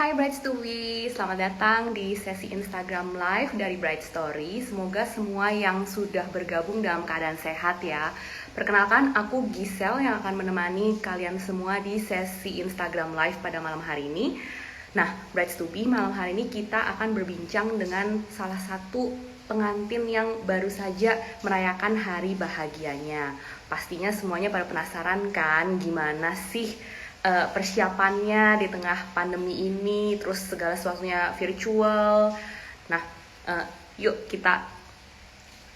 Hai Bright Stewie, selamat datang di sesi Instagram Live dari Bright Story. Semoga semua yang sudah bergabung dalam keadaan sehat ya. Perkenalkan, aku Gisel yang akan menemani kalian semua di sesi Instagram Live pada malam hari ini. Nah, Bright Stewie, malam hari ini kita akan berbincang dengan salah satu pengantin yang baru saja merayakan hari bahagianya. Pastinya semuanya pada penasaran kan gimana sih persiapannya di tengah pandemi ini, terus segala sesuatunya virtual. Nah, yuk kita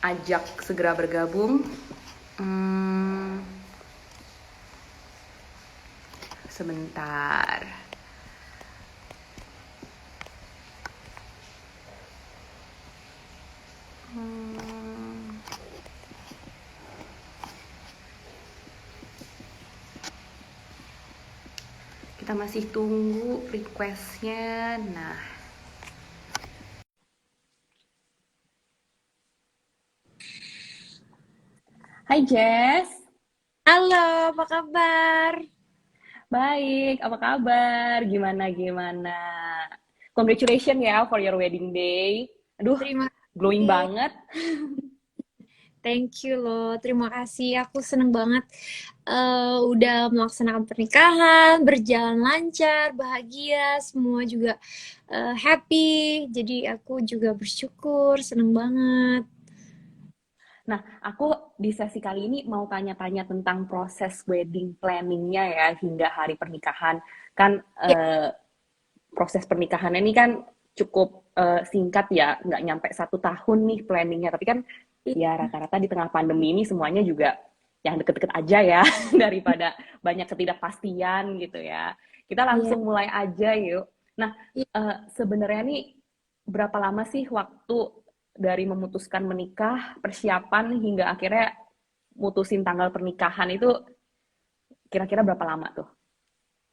ajak segera bergabung. Sebentar. Kita masih tunggu requestnya. Nah, hai Jess. Halo, apa kabar? Baik, apa kabar? Gimana? Congratulations ya for your wedding day. Aduh, Terima glowing kasih. banget. Thank you loh. Terima kasih. Aku seneng banget udah melaksanakan pernikahan, berjalan lancar, bahagia, semua juga happy. Jadi aku juga bersyukur, seneng banget. Nah, aku di sesi kali ini mau tanya-tanya tentang proses wedding planningnya ya hingga hari pernikahan. Kan Ya, proses pernikahannya ini kan cukup singkat ya, nggak nyampe 1 tahun nih planningnya. Tapi kan ya rata-rata di tengah pandemi ini semuanya juga yang deket-deket aja ya daripada banyak ketidakpastian gitu ya. Kita iya, langsung mulai aja yuk. Nah, iya. sebenarnya nih berapa lama sih waktu dari memutuskan menikah, persiapan hingga akhirnya mutusin tanggal pernikahan itu kira-kira berapa lama tuh?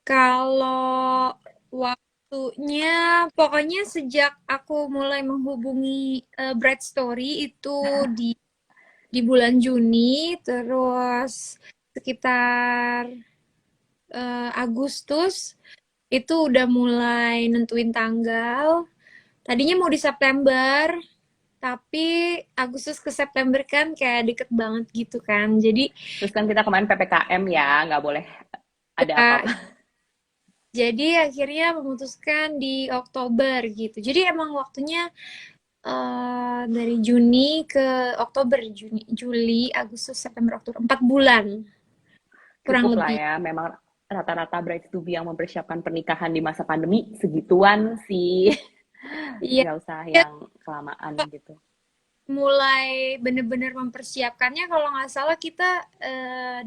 Kalau waktunya, pokoknya sejak aku mulai menghubungi Bright Story itu di di bulan Juni, terus sekitar Agustus itu udah mulai nentuin tanggal. Tadinya mau di September, tapi Agustus ke September kan kayak deket banget gitu kan. Jadi Terus kan kita kemarin PPKM ya, nggak boleh ada ya, apa-apa. jadi akhirnya memutuskan di Oktober gitu. Jadi emang waktunya dari Juni ke Oktober, Juli, Agustus, September, Oktober, 4 bulan kurang Cukup lah lebih. ya, memang rata-rata bride to be yang mempersiapkan pernikahan di masa pandemi segituan sih. Iya, Nggak usah yang kelamaan gitu. mulai bener-bener mempersiapkannya kalau nggak salah kita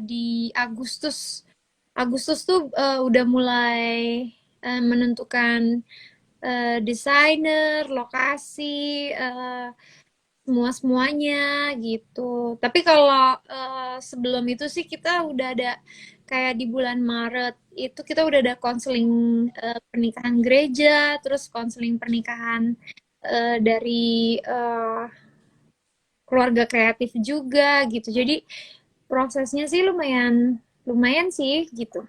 di Agustus. Agustus tuh udah mulai menentukan desainer, lokasi, semua-semuanya gitu. Tapi kalau sebelum itu sih kita udah ada kayak di bulan Maret itu kita udah ada konseling pernikahan gereja, terus konseling pernikahan dari keluarga kreatif juga gitu. Jadi prosesnya sih lumayan lumayan sih gitu.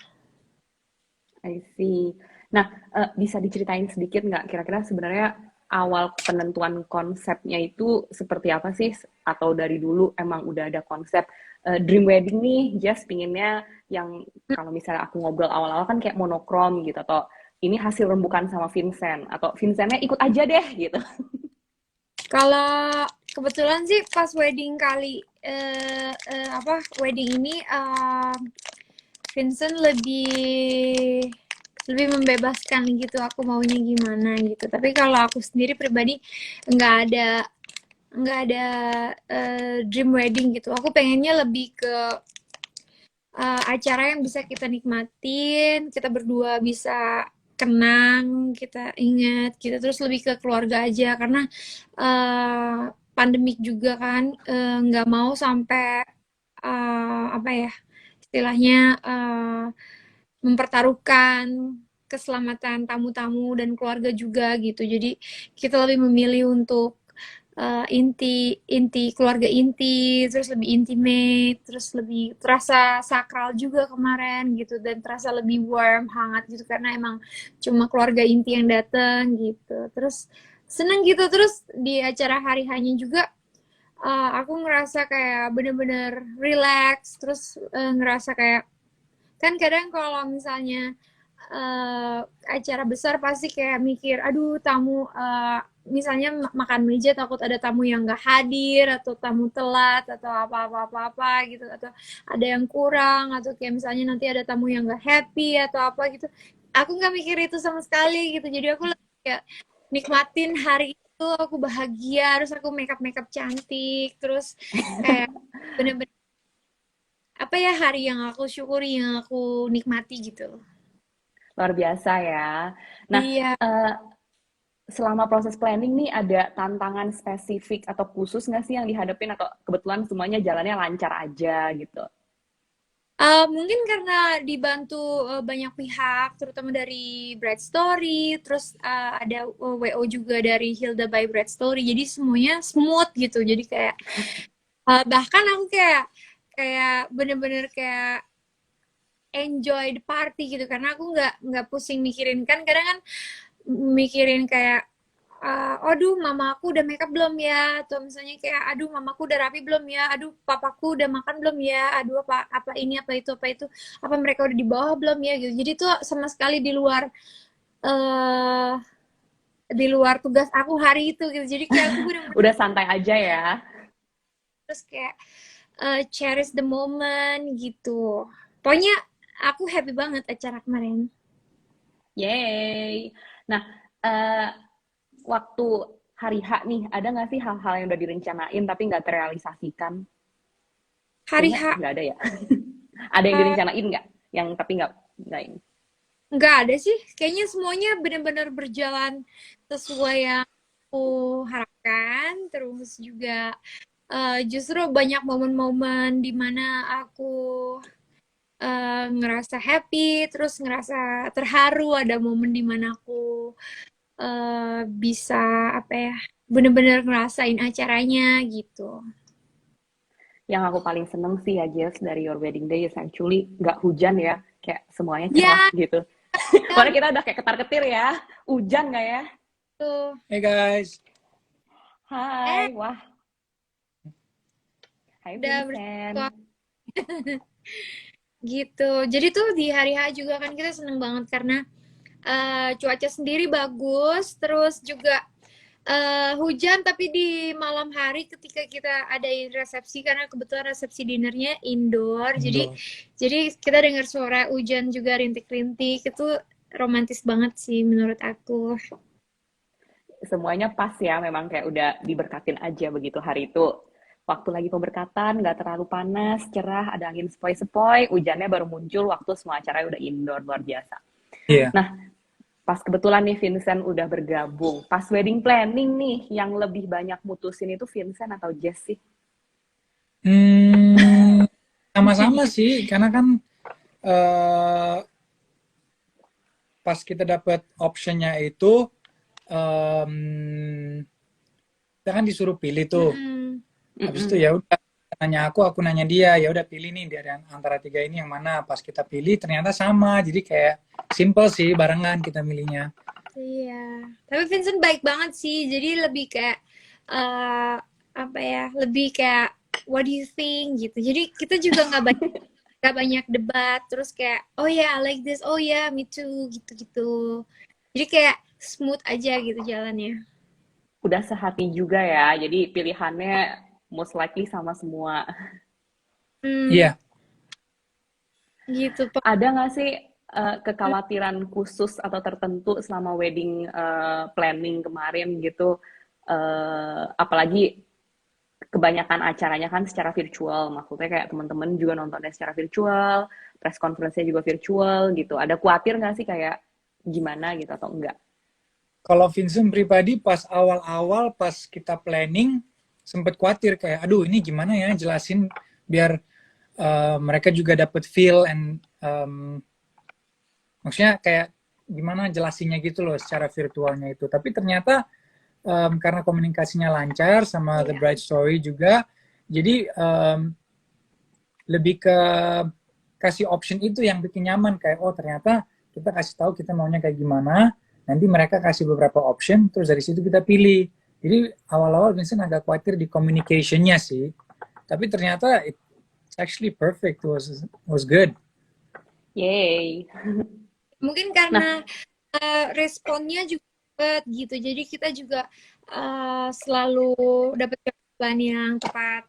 I see. Nah, bisa diceritain sedikit nggak kira-kira sebenarnya awal penentuan konsepnya itu seperti apa sih? Atau dari dulu emang udah ada konsep dream wedding nih, just pinginnya yang kalau misalnya aku ngobrol awal-awal kan kayak monokrom gitu, atau ini hasil rembukan sama Vincent, atau Vincentnya ikut aja deh gitu. Kalau kebetulan sih pas wedding kali apa wedding ini Vincent lebih lebih membebaskan gitu aku maunya gimana gitu. Tapi kalau aku sendiri pribadi nggak ada nggak ada dream wedding gitu. Aku pengennya lebih ke acara yang bisa kita nikmatin, kita berdua bisa kenang, kita ingat, kita terus lebih ke keluarga aja karena pandemik juga kan nggak mau sampai apa ya istilahnya mempertaruhkan keselamatan tamu-tamu dan keluarga juga gitu. Jadi kita lebih memilih untuk inti inti keluarga inti, terus lebih intimate, terus lebih terasa sakral juga kemarin gitu, dan terasa lebih warm, hangat gitu karena emang cuma keluarga inti yang datang gitu. Terus seneng gitu, terus di acara hari hanya juga aku ngerasa kayak bener-bener relax, terus ngerasa kayak kan kadang kalau misalnya acara besar pasti kayak mikir, aduh tamu misalnya makan meja takut ada tamu yang nggak hadir atau tamu telat atau apa-apa gitu atau ada yang kurang atau kayak misalnya nanti ada tamu yang nggak happy atau apa gitu. Aku nggak mikir itu sama sekali gitu. Jadi aku lebih kayak nikmatin hari itu, aku bahagia, terus aku makeup cantik, terus kayak bener-bener apa ya, hari yang aku syukuri, yang aku nikmati gitu. Luar biasa ya. Nah, Iya. eh, selama proses planning nih ada tantangan spesifik atau khusus nggak sih yang dihadapin atau kebetulan semuanya jalannya lancar aja gitu? Mungkin karena dibantu banyak pihak, terutama dari Bright Story, terus ada WO juga dari Hilda by Bright Story, jadi semuanya smooth gitu. Jadi kayak bahkan aku kayak kayak bener-bener kayak enjoy the party gitu, karena aku nggak pusing mikirin, kan kadang kan mikirin kayak aduh mamaku udah makeup belum ya, atau misalnya kayak aduh mamaku udah rapi belum ya, aduh papaku udah makan belum ya, aduh apa apa ini apa itu apa mereka udah di bawah belum ya gitu. Jadi tuh sama sekali eh di luar tugas aku hari itu gitu. Jadi kayak aku bener-bener Udah santai aja ya. terus kayak cherish the moment gitu. Pokoknya aku happy banget acara kemarin. Yay. Nah, eh, waktu hari H nih, ada nggak sih hal-hal yang udah direncanain tapi nggak terrealisasikan? Hari Kayaknya H nggak ada ya. Ada yang eh, direncanain nggak? Yang tapi nggak ini. nggak ada sih, kayaknya semuanya benar-benar berjalan sesuai yang aku harapkan. Terus juga justru banyak momen-momen di mana aku ngerasa happy, terus ngerasa terharu. Ada momen di mana aku bisa apa ya, bener-bener ngerasain acaranya gitu. Yang aku paling seneng sih ya Jess dari Your Wedding Day is actually nggak hujan ya, kayak semuanya cerah Ya, gitu. ya Padahal kita udah kayak ketar-ketir ya, hujan nggak ya? gitu. Hey guys, Hai, wah, hai Udah Vincent. bersatu gitu. Jadi tuh di hari H juga kan kita seneng banget karena cuaca sendiri bagus, terus juga hujan tapi di malam hari ketika kita adain resepsi, karena kebetulan resepsi dinernya indoor, jadi Indo. kita dengar suara hujan juga rintik-rintik, itu romantis banget sih menurut aku. Semuanya pas ya, memang kayak udah diberkatin aja begitu hari itu. Waktu lagi pemberkatan, nggak terlalu panas, cerah, ada angin sepoi-sepoi, hujannya baru muncul waktu semua acara udah indoor, luar biasa. Iya. Nah, pas kebetulan nih Vincent udah bergabung, pas wedding planning nih, yang lebih banyak mutusin itu Vincent atau Jess sih? Hmm, sama-sama sih, karena kan eh, pas kita dapat optionnya itu, em, kita kan disuruh pilih tuh. Mm-mm. Habis itu Mm-mm. ya udah nanya aku nanya dia, ya udah pilih nih dari antara tiga ini yang mana. Pas kita pilih ternyata sama, jadi kayak simple sih, barengan kita milihnya. Iya, tapi Vincent baik banget sih, jadi lebih kayak eh apa ya, lebih kayak what do you think gitu. Jadi kita juga nggak banyak debat, terus kayak oh ya yeah, I like this, oh ya yeah, me too gitu-gitu. Jadi kayak smooth aja gitu jalannya. Udah sehati juga ya, jadi pilihannya most likely sama semua. Hmm, Iya. gitu. Ada nggak sih kekhawatiran khusus atau tertentu selama wedding planning kemarin gitu? Apalagi kebanyakan acaranya kan secara virtual, maksudnya kayak teman-teman juga nontonnya secara virtual, press conference-nya juga virtual gitu. Ada khawatir nggak sih kayak gimana gitu atau enggak? Kalau Vincent pribadi pas awal-awal pas kita planning sempet khawatir kayak aduh ini gimana ya jelasin biar mereka juga dapet feel and maksudnya kayak gimana jelasinnya gitu loh secara virtualnya itu. Tapi ternyata karena komunikasinya lancar sama The Iya. Bright Story juga, jadi lebih ke kasih option itu yang bikin nyaman, kayak oh ternyata kita kasih tahu kita maunya kayak gimana, nanti mereka kasih beberapa option, terus dari situ kita pilih. Jadi awal-awal Vincent agak khawatir di communication-nya sih, tapi ternyata it's actually perfect, was good. Yay. Mungkin Nah, karena responnya juga cepet gitu, jadi kita juga selalu dapat jawaban yang tepat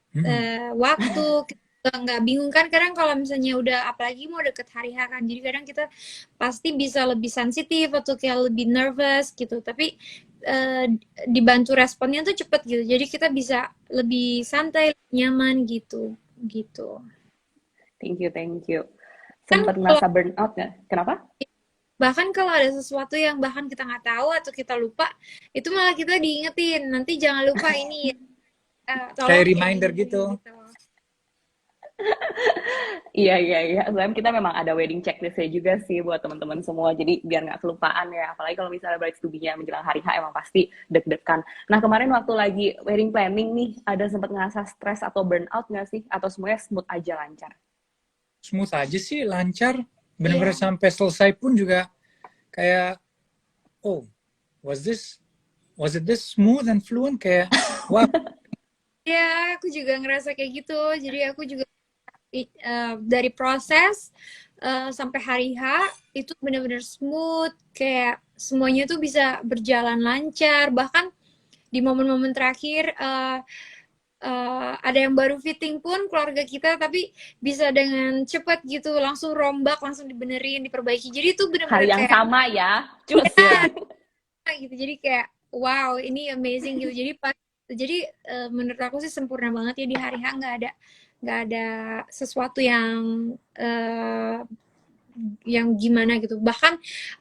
waktu. Kita nggak bingung kan kadang kalau misalnya udah apalagi mau deket hari H kan, jadi kadang kita pasti bisa lebih sensitif atau kayak lebih nervous gitu, tapi dibantu responnya tuh cepet gitu, jadi kita bisa lebih santai, nyaman gitu. thank you. Kan Sempet kalau ngerasa burnout nggak? Kenapa? bahkan kalau ada sesuatu yang bahkan kita nggak tahu atau kita lupa, itu malah kita diingetin, nanti jangan lupa ini, tolong Kayak ini reminder gitu. Iya. Soalnya kita memang ada wedding checklist-nya juga sih buat teman-teman semua. Jadi biar nggak kelupaan ya. Apalagi kalau misalnya brides to be-nya menjelang hari H emang pasti deg-degan. Nah kemarin waktu lagi wedding planning nih, ada sempat ngerasa stres atau burnout nggak sih? Atau semuanya smooth aja lancar? Smooth aja sih, lancar. Bener-bener Iya. sampai selesai pun juga kayak, oh, was it this smooth and fluent? Kayak, wow. Ya, aku juga ngerasa kayak gitu. Jadi aku juga dari proses sampai hari H itu benar-benar smooth, kayak semuanya tuh bisa berjalan lancar. Bahkan di momen-momen terakhir ada yang baru fitting pun keluarga kita, tapi bisa dengan cepat gitu langsung rombak, langsung dibenerin, diperbaiki. Jadi itu Hari benar-benar yang kayak sama ya, cus. Ya, gitu. Jadi kayak wow, ini amazing gitu. Jadi menurut aku sih sempurna banget ya di hari H, nggak ada sesuatu yang gimana gitu. Bahkan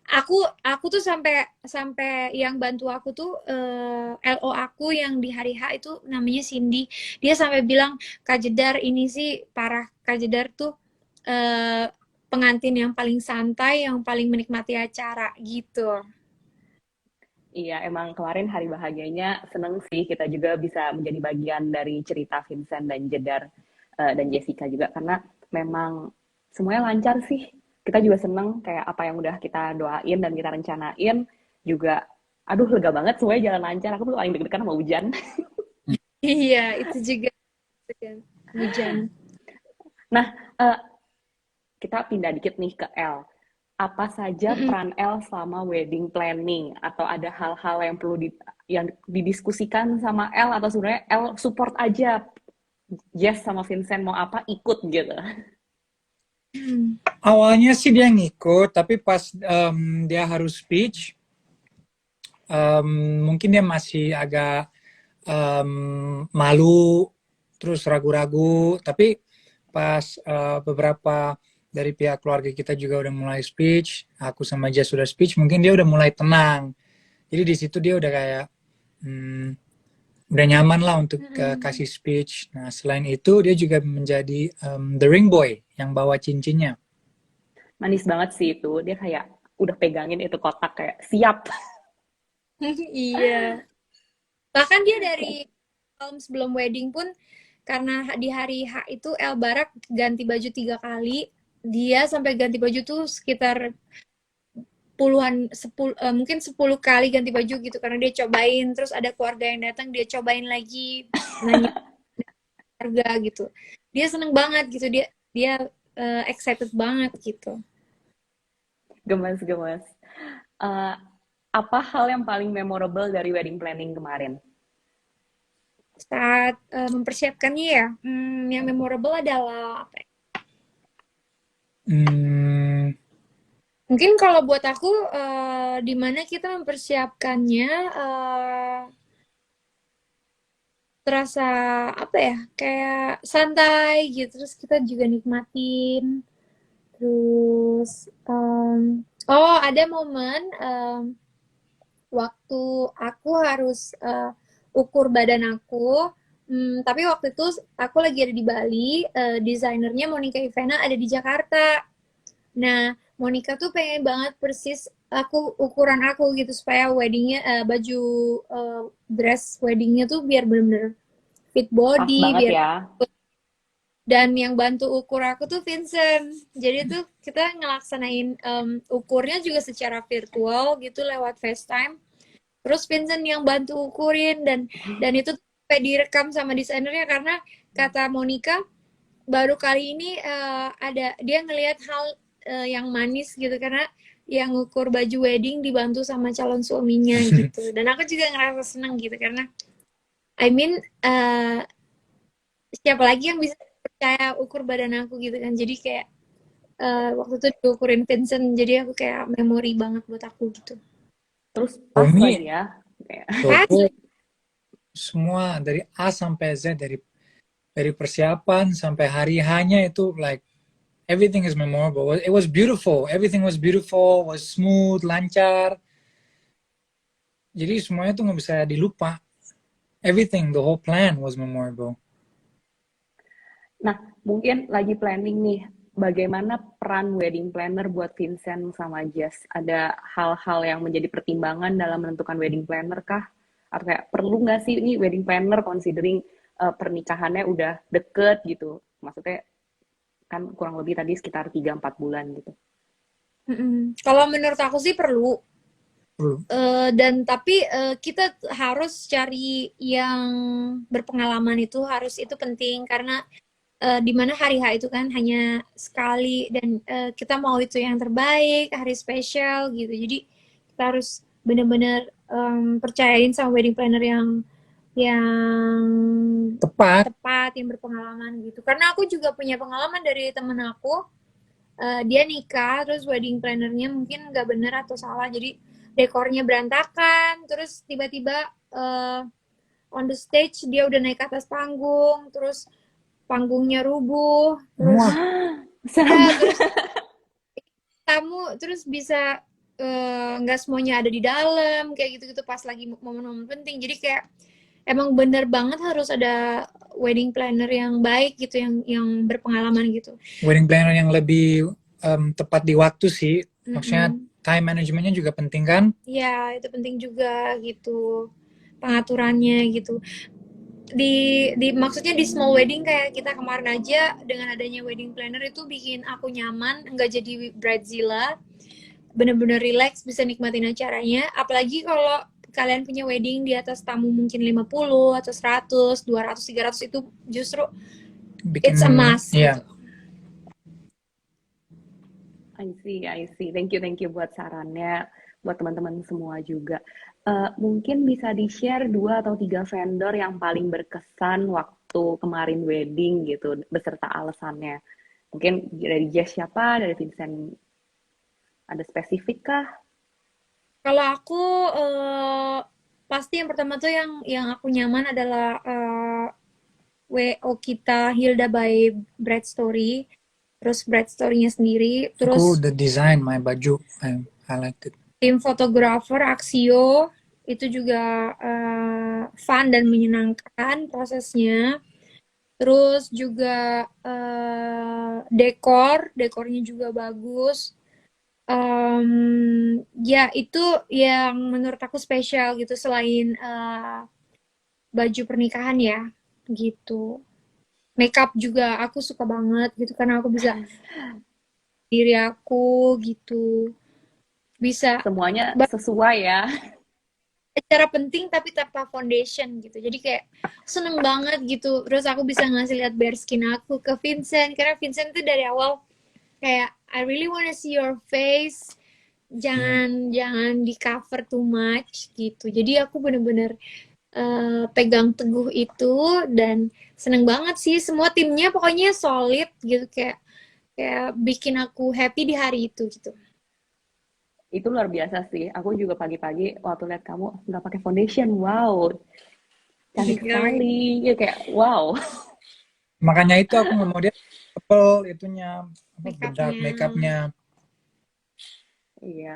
aku tuh sampai yang bantu aku tuh LO aku yang di hari H itu namanya Cindy. Dia sampai bilang, Kak Jedar ini sih parah. Kak Jedar tuh pengantin yang paling santai, yang paling menikmati acara gitu. Iya, emang kemarin hari bahagianya seneng sih kita juga bisa menjadi bagian dari cerita Vincent dan Jedar dan Jessica juga karena memang semuanya lancar sih. Kita juga seneng kayak apa yang udah kita doain dan kita rencanain juga. Aduh, lega banget semuanya jalan lancar. Aku tuh paling deg-degan sama hujan. Iya, itu juga hujan. Nah, kita pindah dikit nih ke L. Apa saja peran L selama wedding planning atau ada hal-hal yang perlu yang didiskusikan sama L atau sebenarnya L support aja Jess sama Vincent mau apa ikut gitu. awalnya sih dia ngikut, tapi pas dia harus speech, mungkin dia masih agak malu, terus ragu-ragu. Tapi pas beberapa dari pihak keluarga kita juga udah mulai speech, aku sama Jess sudah speech, mungkin dia udah mulai tenang. Jadi di situ dia udah kayak udah nyaman lah untuk kasih speech. Nah selain itu dia juga menjadi the ring boy yang bawa cincinnya. Manis banget sih itu, dia kayak udah pegangin itu kotak kayak siap. Iya. Bahkan dia dari malam sebelum wedding pun, karena di hari H itu El Barak ganti baju 3 kali. Dia sampai ganti baju tuh sekitar mungkin 10 kali ganti baju gitu, karena dia cobain, terus ada keluarga yang datang dia cobain lagi, nanya harga gitu. Dia seneng banget gitu, dia excited banget gitu. Gemes. Apa hal yang paling memorable dari wedding planning kemarin? Saat mempersiapkannya ya, yang memorable adalah apa ya? Mungkin kalau buat aku di mana kita mempersiapkannya terasa apa ya, kayak santai gitu, terus kita juga nikmatin. Terus ada momen waktu aku harus ukur badan aku, tapi waktu itu aku lagi ada di Bali, desainernya Monica Ivana ada di Jakarta. Nah, Monica tuh pengen banget persis ukuran aku gitu supaya weddingnya baju dress weddingnya tuh biar bener-bener fit Pas body banget biar ya. dan yang bantu ukur aku tuh Vincent. Jadi tuh kita ngelaksanain ukurnya juga secara virtual gitu lewat FaceTime. Terus Vincent yang bantu ukurin dan itu sampai direkam sama desainernya karena kata Monica baru kali ini ada dia ngelihat hal yang manis gitu karena yang ukur baju wedding dibantu sama calon suaminya gitu. Dan aku juga ngerasa seneng gitu karena I mean siapa lagi yang bisa percaya ukur badan aku gitu kan. Jadi kayak waktu itu diukurin Vincent jadi aku kayak memori banget buat aku gitu. Terus For pas me, lagi ya. Kayak, Pas Toko semua dari A sampai Z, dari persiapan sampai hari hanya itu like everything is memorable. It was beautiful. Everything was beautiful, was smooth, lancar. Jadi semuanya tuh nggak bisa dilupa. Everything, the whole plan was memorable. nah, mungkin lagi planning nih, bagaimana peran wedding planner buat Vincent sama Jess? Ada hal-hal yang menjadi pertimbangan dalam menentukan wedding planner kah? Atau kayak perlu nggak sih ini wedding planner considering pernikahannya udah deket gitu? Maksudnya kan kurang lebih tadi sekitar 3-4 bulan gitu. kalau menurut aku sih perlu. True. Dan tapi kita harus cari yang berpengalaman itu harus itu penting karena di mana hari H itu kan hanya sekali dan kita mau itu yang terbaik, hari spesial gitu. Jadi kita harus benar-benar percayain sama wedding planner yang Tepat. tepat, yang berpengalaman gitu. Karena aku juga punya pengalaman dari temen aku, dia nikah terus wedding plannernya mungkin nggak bener atau salah, jadi dekornya berantakan, terus tiba-tiba on the stage dia udah naik ke atas panggung, terus panggungnya rubuh, Wah, terus Serem. ya terus tamu terus bisa nggak semuanya ada di dalam kayak gitu-gitu pas lagi momen-momen penting. Jadi kayak emang bener banget harus ada wedding planner yang baik gitu, yang berpengalaman gitu. wedding planner yang lebih tepat di waktu sih. Maksudnya Mm-mm. time managementnya juga penting kan? Ya, itu penting juga gitu. Pengaturannya gitu. Maksudnya di small wedding kayak kita kemarin aja dengan adanya wedding planner itu bikin aku nyaman, nggak jadi bridezilla, bener-bener relax bisa nikmatin acaranya. Apalagi kalau kalian punya wedding di atas tamu mungkin 50 atau 100, 200, 300 itu justru Bikin, it's a must ya. gitu. I see, I see. Thank you buat sarannya, buat teman-teman semua juga. Mungkin bisa di-share 2 atau 3 vendor yang paling berkesan waktu kemarin wedding gitu, beserta alasannya. Mungkin dari Jess siapa, dari Vincent ada spesifik kah? Kalau aku pasti yang pertama tuh yang aku nyaman adalah WO kita Hilda by Bright Story, terus Bright Story-nya sendiri, Aku terus the design my baju, I liked it. tim fotografer Axio itu juga fun dan menyenangkan prosesnya. Terus juga dekornya juga bagus. Ya itu yang menurut aku spesial gitu selain baju pernikahan ya gitu. Makeup juga aku suka banget gitu karena aku bisa diri aku gitu, bisa Semuanya sesuai ya. cara penting tapi tanpa foundation gitu, jadi kayak seneng banget gitu. Terus aku bisa ngasih lihat bare skin aku ke Vincent karena Vincent tuh dari awal kayak I really wanna see your face, jangan di cover too much gitu. Jadi aku bener-bener pegang teguh itu dan seneng banget sih, semua timnya pokoknya solid gitu, kayak kayak bikin aku happy di hari itu gitu. Itu luar biasa sih. Aku juga pagi-pagi waktu lihat kamu nggak pakai foundation, wow, cantik Iya, sekali. Ya kayak wow. Makanya itu aku nggak mau dia couple itunya, apa, bedak makeupnya. makeupnya. Iya.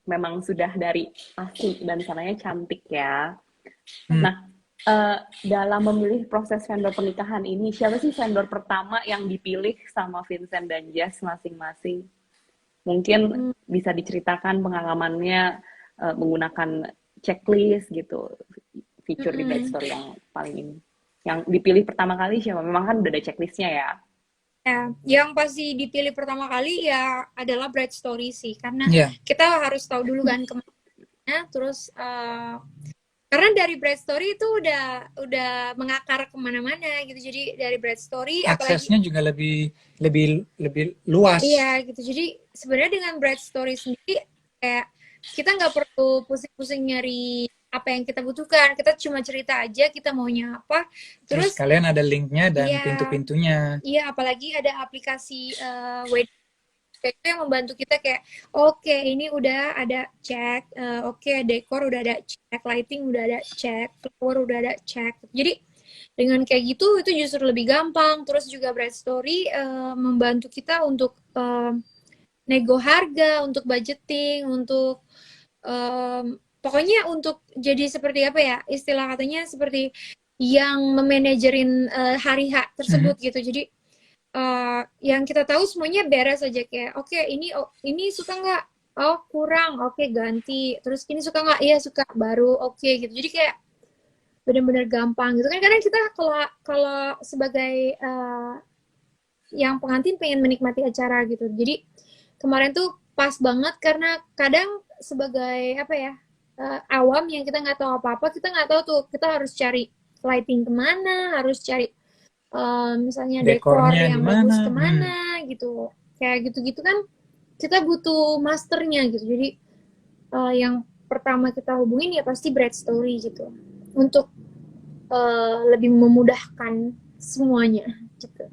Memang sudah dari asli dan sananya cantik ya. Hmm. Nah, dalam memilih proses vendor pernikahan ini, siapa sih vendor pertama yang dipilih sama Vincent dan Jess masing-masing? Mungkin Hmm. bisa diceritakan pengalamannya menggunakan checklist gitu, fitur di Bright Mm-mm. Story yang paling ini. Yang dipilih pertama kali siapa? Memang kan udah ada checklistnya ya. Ya, yang pasti dipilih pertama kali ya adalah Bright Story sih, karena Iya, kita harus tahu dulu kan kemana, terus karena dari Bright Story itu udah mengakar kemana-mana gitu, jadi dari Bright Story apalagi aksesnya juga lebih lebih lebih luas. iya gitu, jadi sebenarnya dengan Bright Story sendiri kayak kita nggak perlu pusing-pusing nyari apa yang kita butuhkan, kita cuma cerita aja kita maunya apa, Terus terus kalian ada linknya dan iya pintu-pintunya. iya apalagi ada aplikasi wedding itu yang membantu kita kayak oke ini udah ada cek, oke dekor udah ada cek, lighting udah ada cek, flower udah ada cek. Jadi dengan kayak gitu itu justru lebih gampang. Terus juga Bright Story membantu kita untuk nego harga, untuk budgeting, untuk pokoknya untuk jadi seperti apa ya, istilah katanya seperti yang memanajerin hari H Mhm. tersebut gitu. Jadi yang kita tahu semuanya beres aja kayak oke ini ini suka nggak, oh kurang, oke ganti, terus ini suka nggak, iya suka, baru oke gitu, jadi kayak benar-benar gampang gitu kan, kadang kita kalau kalau sebagai yang pengantin pengen menikmati acara gitu, jadi kemarin tuh pas banget karena kadang sebagai apa ya, awam yang kita nggak tahu apa-apa, kita nggak tahu tuh kita harus cari lighting kemana, harus cari misalnya dekor Dekornya yang gimana? bagus Hmm. kemana gitu, kayak gitu-gitu kan kita butuh masternya gitu, jadi yang pertama kita hubungin ya pasti Bright Story gitu untuk lebih memudahkan semuanya gitu.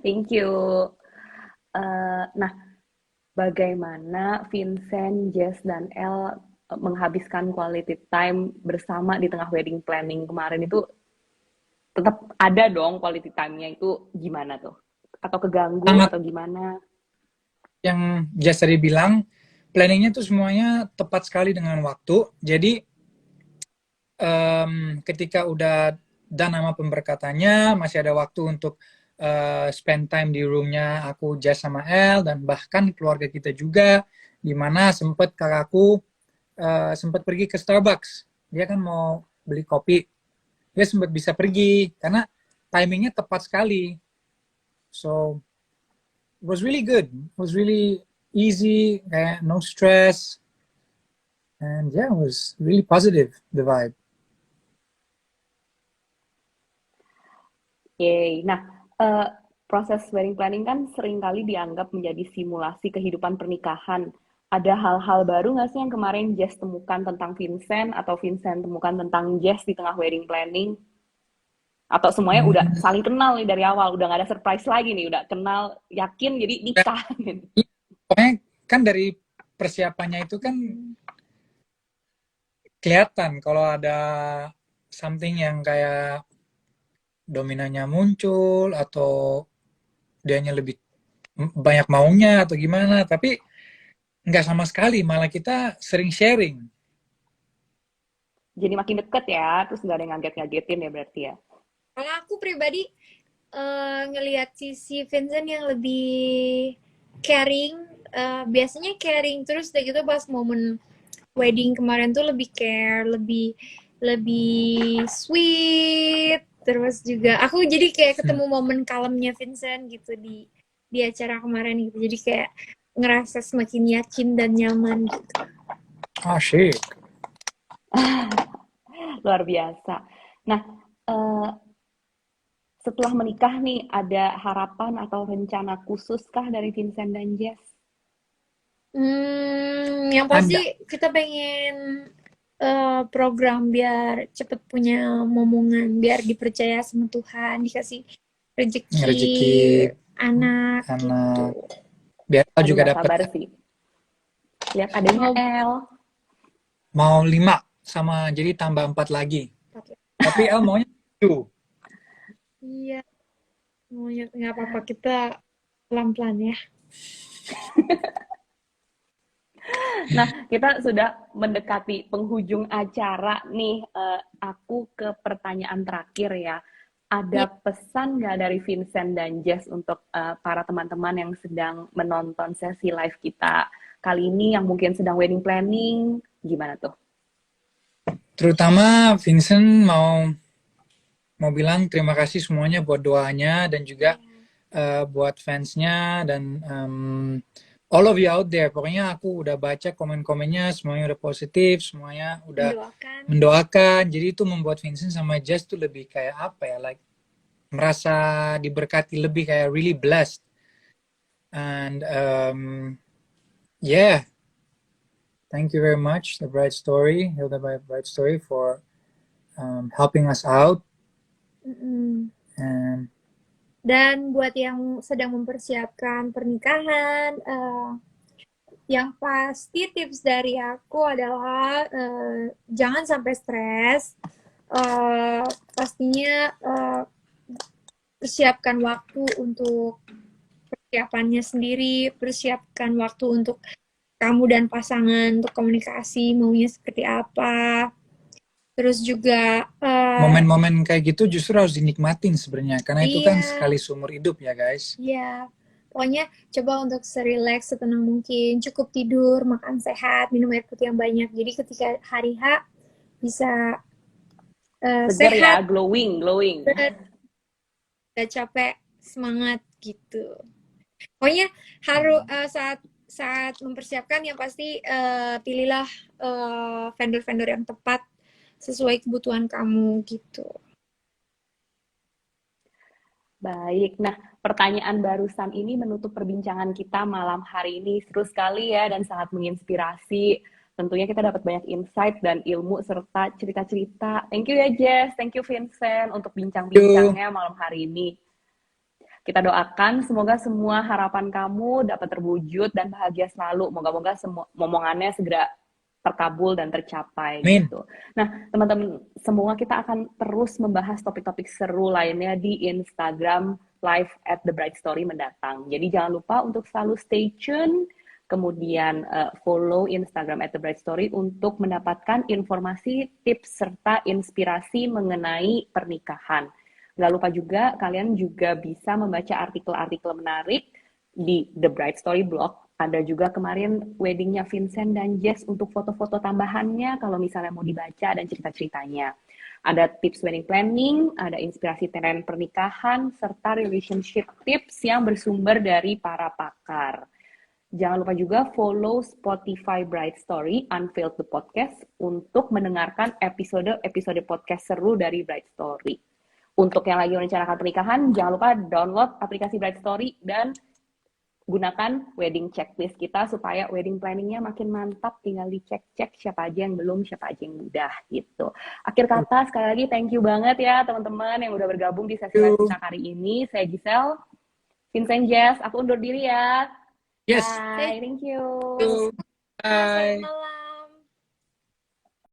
Thank you. Nah, bagaimana Vincent, Jess, dan El menghabiskan quality time bersama di tengah wedding planning kemarin itu tetap ada dong quality time-nya itu gimana tuh? Atau keganggu Sangat atau gimana? yang Jas tadi bilang, planningnya tuh semuanya tepat sekali dengan waktu. Jadi ketika udah done sama pemberkatannya, masih ada waktu untuk spend time di roomnya aku, Jas sama El, dan bahkan keluarga kita juga, di mana sempet kakakku sempat pergi ke Starbucks. Dia kan mau beli kopi, dia sempat bisa pergi karena timingnya tepat sekali. So it was really good, it was really easy, kayak no stress, and yeah, it was really positive the vibe. Yay. Nah, eh, proses wedding planning kan seringkali dianggap menjadi simulasi kehidupan pernikahan. Ada hal-hal baru nggak sih yang kemarin Jess temukan tentang Vincent atau Vincent temukan tentang Jess di tengah wedding planning? Atau semuanya udah Hmm, saling kenal nih dari awal, udah nggak ada surprise lagi nih, udah kenal, yakin jadi nikah gitu. pokoknya kan dari persiapannya itu kan Hmm. kelihatan kalau ada something yang kayak dominannya muncul atau dianya lebih banyak maunya atau gimana, tapi nggak sama sekali, malah kita sering sharing. Jadi makin deket ya, terus nggak ada yang ngaget-ngagetin ya berarti ya. Kalau aku pribadi ngelihat sisi Vincent yang lebih caring, biasanya caring terus udah gitu pas momen wedding kemarin tuh lebih care, lebih lebih sweet, terus juga aku jadi kayak ketemu momen kalemnya Vincent gitu di acara kemarin gitu, jadi kayak ngerasa semakin yakin dan nyaman gitu. Ah, shit. Luar biasa. Nah, setelah menikah nih, ada harapan atau rencana khusus kah dari Vincent dan Jess? Yang pasti Ada kita pengen program biar cepet punya momongan, biar dipercaya sama Tuhan, dikasih rezeki rezeki anak gitu. anak, biar Aduh, juga nggak dapat sabar sih. Lihat adanya Mau El. mau 5 sama jadi tambah 4 lagi. Tapi El maunya 7. iya, maunya nggak apa-apa, kita pelan-pelan ya. Nah, kita sudah mendekati penghujung acara nih. Aku ke pertanyaan terakhir ya. ada pesan nggak dari Vincent dan Jess untuk para teman-teman yang sedang menonton sesi live kita kali ini yang mungkin sedang wedding planning, gimana tuh? Terutama Vincent mau bilang terima kasih semuanya buat doanya dan juga buat fansnya dan all of you out there. Pokoknya aku udah baca komen-komennya, semuanya udah positif, semuanya udah mendoakan. Jadi itu membuat Vincent sama Jess tuh lebih kayak apa ya, like merasa diberkati lebih, kayak really blessed. And yeah, thank you very much, The Bright Story, Hilda Bright Story, for helping us out. And Dan buat yang sedang mempersiapkan pernikahan, yang pasti tips dari aku adalah jangan sampai stres. Pastinya persiapkan waktu untuk persiapannya sendiri, persiapkan waktu untuk kamu dan pasangan untuk komunikasi maunya seperti apa. Terus juga momen-momen kayak gitu justru harus dinikmatin sebenarnya, karena itu kan sekali seumur hidup ya guys. Iya, pokoknya coba untuk relax setenang mungkin, cukup tidur, makan sehat, minum air putih yang banyak. Jadi ketika hari H bisa segar sehat, ya, glowing. Gak capek, semangat gitu. Pokoknya harus saat mempersiapkan yang pasti pilihlah vendor-vendor yang tepat sesuai kebutuhan kamu gitu. Baik, nah pertanyaan barusan ini menutup perbincangan kita malam hari ini. Seru sekali ya dan sangat menginspirasi. Tentunya kita dapat banyak insight dan ilmu serta cerita-cerita. Thank you ya Jess, thank you Vincent untuk bincang-bincangnya malam hari ini. Kita doakan semoga semua harapan kamu dapat terwujud dan bahagia selalu. Moga-moga semua momongannya segera terkabul dan tercapai. Gitu. Nah, teman-teman semua, kita akan terus membahas topik-topik seru lainnya di Instagram Live at The Bright Story mendatang. Jadi jangan lupa untuk selalu stay tune, kemudian follow Instagram at The Bright Story untuk mendapatkan informasi, tips, serta inspirasi mengenai pernikahan. Gak lupa juga, kalian juga bisa membaca artikel-artikel menarik di The Bright Story blog. Ada juga kemarin weddingnya Vincent dan Jess untuk foto-foto tambahannya kalau misalnya mau dibaca dan cerita-ceritanya. Ada tips wedding planning, ada inspirasi tren pernikahan, serta relationship tips yang bersumber dari para pakar. Jangan lupa juga follow Spotify Bright Story, Unveiled the Podcast, untuk mendengarkan episode-episode podcast seru dari Bright Story. Untuk yang lagi merencanakan pernikahan, jangan lupa download aplikasi Bright Story dan gunakan wedding checklist kita supaya wedding planningnya makin mantap. Tinggal dicek-cek siapa aja yang belum, siapa aja yang udah gitu. Akhir kata, sekali lagi thank you banget ya teman-teman yang udah bergabung di sesi live kita hari ini. Saya Giselle, Vincent, Jess, aku undur diri ya. Yes. Bye, thank you. Bye.